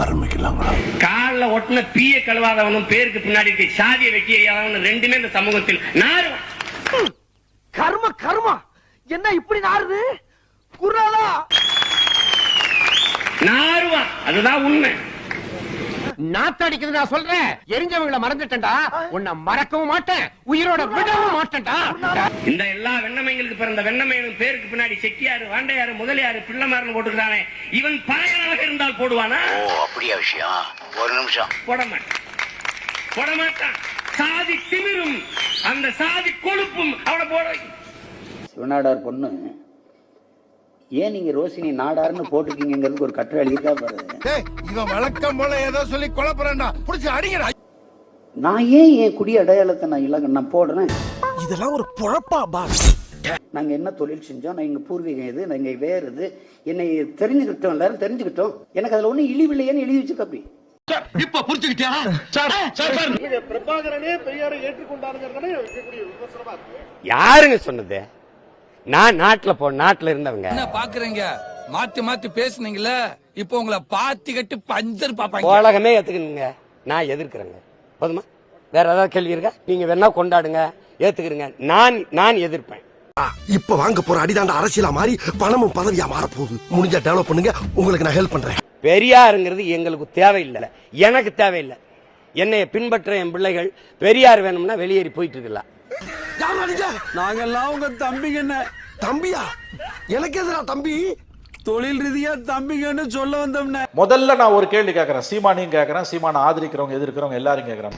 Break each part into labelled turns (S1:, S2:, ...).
S1: ஆரம்பிக்கலாங்களா?
S2: கால்ல ஒட்டின பீய கழுவாதவனும் பேருக்கு பின்னாடி இருக்க சாதியை வைக்க ரெண்டுமே இந்த சமூகத்தில் நாரும்.
S3: கர்ம கர்மா என்ன இப்படி நாருது? குரலா
S2: நாருவா, அதுதான் உண்மை.
S3: நாத்தடிக்குது நான் சொல்றேன். எரிஞ்சவங்களை மறந்துட்டேன்டா, உன்னை மறக்கவும் மாட்டேன், உயிரோட விடவும் மாட்டேன்டா.
S2: இந்த எல்லா வெண்ணமைங்களுக்கு பிறந்த வெண்ணமையும் பேருக்கு பின்னாடி செக்கியாரு, வாண்டையாரு, முதலியாரு, பிள்ளைமாருன்னு போட்டுக்கிறானே, இவன் பழையனாக இருந்தால் போடுவானா?
S1: ஓ அப்படியா விஷயம்? ஒரு நிமிஷம்.
S2: போட மாட்டான். சாதி திமிரும் அந்த சாதி கொழுப்பும் அவனை போட.
S4: சிவநாடார் பொண்ணு ஏன் நீங்க ரோசினி நாடார்னு போட்டுக்கீங்கிறதுக்கு ஒரு கட்டுரை எழுதிட்டா பாருங்க.
S5: இவன் வழக்கம் போல ஏதோ சொல்லி கொலைப்படுறா, புடிச்சு அடிங்கடா.
S4: நான் ஏன் என் குடி அடையாளத்தை நான் போடுறேன்?
S5: இதெல்லாம் ஒரு பொழப்பா பாஸ்?
S4: நாங்க என்ன தொழில் செஞ்சோம், நான் எங்க பூர்வீகம் எது, நாங்க வேறு இது, என்னை தெரிஞ்சுக்கிட்டோம், எல்லாரும் தெரிஞ்சுக்கிட்டோம். எனக்கு அதுல ஒண்ணு இழிவில்லையேன்னு எழுதி வச்சிருக்க. அப்படி
S5: இப்ப புரிஞ்சுக்கிட்டியா?
S3: பிரபாகரனே பெரியாரை ஏற்றுக்கொண்டாருங்கிறதானே விமர்சனமா இருக்கு.
S2: யாருங்க சொன்னது? நான் நாட்டுல இருந்தவங்க.
S6: என்ன பாக்குறீங்க? மாத்தி மாத்தி பேசுனீங்கல்ல, இப்போ உங்களை பாத்தி கட்டி பஞ்சர் பாப்பாங்க.
S2: உலகமே ஏத்துக்கணுங்க, நான் எதிர்க்கிறேங்க. போதுமா? வேற ஏதாவது கேள்வி இருக்கா? நீங்க வேணா கொண்டாடுங்க, ஏத்துக்கிறீங்க. நான் எதிர்ப்பேன்.
S5: இப்ப வாங்க போற அடிதாண்ட அரசியலா மாறி பணமும் பதவியா மாற போகுது. முடிஞ்சா டெவலப் பண்ணுங்க, உங்களுக்கு நான் ஹெல்ப் பண்றேன்.
S2: பெரியாருங்கிறது எங்களுக்கு தேவையில்லை, எனக்கு தேவையில்லை. என்னைய பின்பற்ற என் பிள்ளைகள் பெரியார் வேணும்னா வெளியேறி போயிட்டு இருக்கலாம்.
S6: நாங்கெல்லாம் உங்க தம்பிங்க.
S5: தம்பியா? எனக்கு எதுடா தம்பி?
S6: தொழில் ரீதியா தம்பிங்கன்னு சொல்ல வந்தோம்னே.
S7: முதல்ல நான் ஒரு கேள்வி கேட்கறேன், சீமானையும் கேட்கறேன், சீமானை ஆதரிக்கிறவங்க எதிர்க்கிறவங்க எல்லாரும் கேட்கறேன்.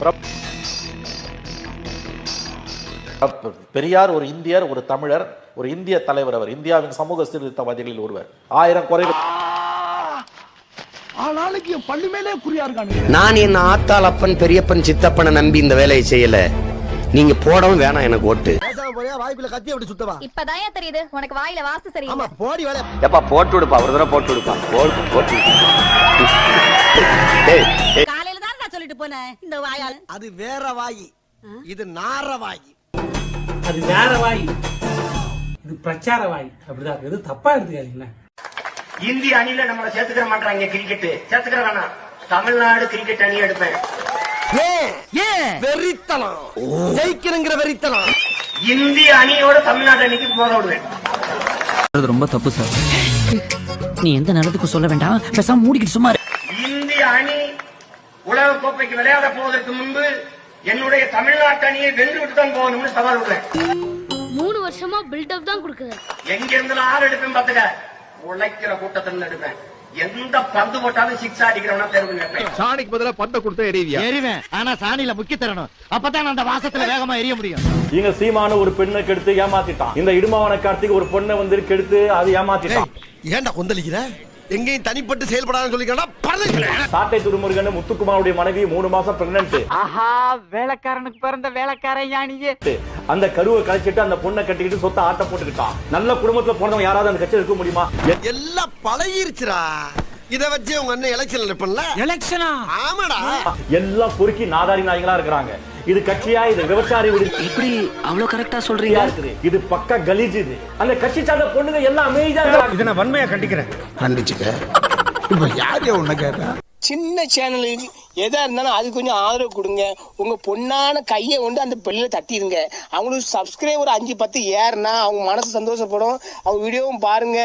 S7: பெரியார் ஒரு இந்தியர், ஒரு தமிழர், ஒரு இந்திய தலைவர். அவர் இந்தியாவின் சமூக சீர்திருத்தவாதிகளில் ஒருவர். 1000 குறைகள்.
S5: ஆளாளுக்கு என் பள்ளி மேலே குறியா இருக்கானு.
S2: நான் என் ஆத்தாள், அப்பன், பெரியப்பன், சித்தப்பனை நம்பி இந்த வேலையை செய்யல. நீங்க போடவும் வேணாம் எனக்கு ஓட்டு.
S5: வாய்ப்புல கத்தி அப்படி சுத்தவா?
S8: இப்பதான் தெரியுது உனக்கு வாயில வாஸ்து சரியில்லை.
S5: போடி வேலை.
S4: எப்பா போட்டு விடுப்பா, ஒரு தடவை போட்டு விடுப்பா. போட்டு
S8: காலையில தான் நான் சொல்லிட்டு போனேன் இந்த வாயால்.
S5: அது வேற வாயி, இது நார வாயி.
S9: அது வேற வாய், இது பிரச்சார வாய். அப்படிதான், எது தப்பா எடுத்துக்காதீங்க.
S2: இந்திய அணியில நம்மளை சேர்த்துக்கிற மாட்டாங்க. கிரிக்கெட் சேர்த்துக்கிற வேணாம். தமிழ்நாடு கிரிக்கெட் அணி எடுப்பேன்.
S5: வெறித்தனம், ஜெயிக்கணுங்கிற வெறித்தனம்.
S2: இந்திய அணியோட தமிழ்நாடு அணிக்கு போக விடுவேன்.
S6: ரொம்ப தப்பு சார். நீ எந்த நேரத்துக்கும் சொல்ல வேண்டாம், பேசாம மூடிக்கிட்டு சும்மா.
S2: இந்திய அணி உலக கோப்பைக்கு விளையாட போவதற்கு முன்பு என்னுடைய தமிழ்நாட்டு அணியை வென்று விட்டு தான் போகணும்னு சவால் விடுறேன்.
S8: 3 வருஷமா பில்டப் தான் கொடுக்குது.
S2: எங்க இருந்து ஆறு எடுப்பேன் பாத்துக்க. உழைக்கிற கூட்டத்துல எடுப்பேன். எந்த பந்து போட்டாலும் 6 அடிக்கிறவனா தேர்வு கேட்பேன்.
S5: சாணிக்கு பதிலா பந்த கொடுத்தா எரிவேன். ஆனா சாணியில முக்கி தரணும், அப்பதான் அந்த வாசத்துல வேகமா எரிய முடியும்.
S7: இங்க சீமான ஒரு பெண்ணை கெடுத்து ஏமாத்திட்டான். இந்த இடுமாவன கார்த்திக் ஒரு பொண்ணை வந்து கெடுத்து அது ஏமாத்திட்டான்.
S5: ஏன்டா கொந்தளிக்கிற? எங்கேயும் தனிப்பட்டு செயல்படாதுன்னு சொல்லிக்கிறா.
S7: சாட்டை துருமுருகன் முத்துக்குமாருடைய மனைவி 3 மாசம் பிரெக்னன்ட்.
S3: ஆஹா, வேலைக்காரனுக்கு பிறந்த வேலைக்காரன் யானியே.
S7: அந்த கருவை கழிச்சிட்டு அந்த பொண்ணை கட்டிக்கிட்டு சொத்த ஆட்ட போட்டுக்கிட்டான். நல்ல குடும்பத்துல போனவங்க யாராவது அந்த கட்சியில் இருக்க முடியுமா?
S5: எல்லாம் பழகிருச்சுடா. இத வச்சு உங்க அண்ணன் எலெக்ஷன் நிப்பல.
S6: எலெக்ஷனா?
S5: ஆமாடா.
S7: எல்லாம் பொறுக்கி நாதாரி நாய்களா இருக்கிறாங்க. இது கட்சியா? இது விவசாயி வீடு.
S6: இப்படி அவ்வளவு கரெக்டா சொல்றீங்க?
S7: இது பக்க கலீஜ். இது அந்த கட்சி சார்ந்த பொண்ணுங்க எல்லாம் அமைதியா இருக்காங்க.
S5: இத நான் வன்மையா கண்டிக்கிறேன். கண்டிச்சுக்க. இப்ப யாரையா உன்ன கேட்டா?
S3: சின்ன சேனலுக்கு எதா இருந்தாலும் அது கொஞ்சம் ஆதரவு கொடுங்க. உங்க பொண்ணான கையை கொண்டு அந்த பெல்ல தட்டிடுங்க. அவங்களுக்கு சப்ஸ்கிரைபர் 5-10 ஏறுனா அவங்க மனசு சந்தோஷப்படும். அவங்க வீடியோவும் பாருங்க.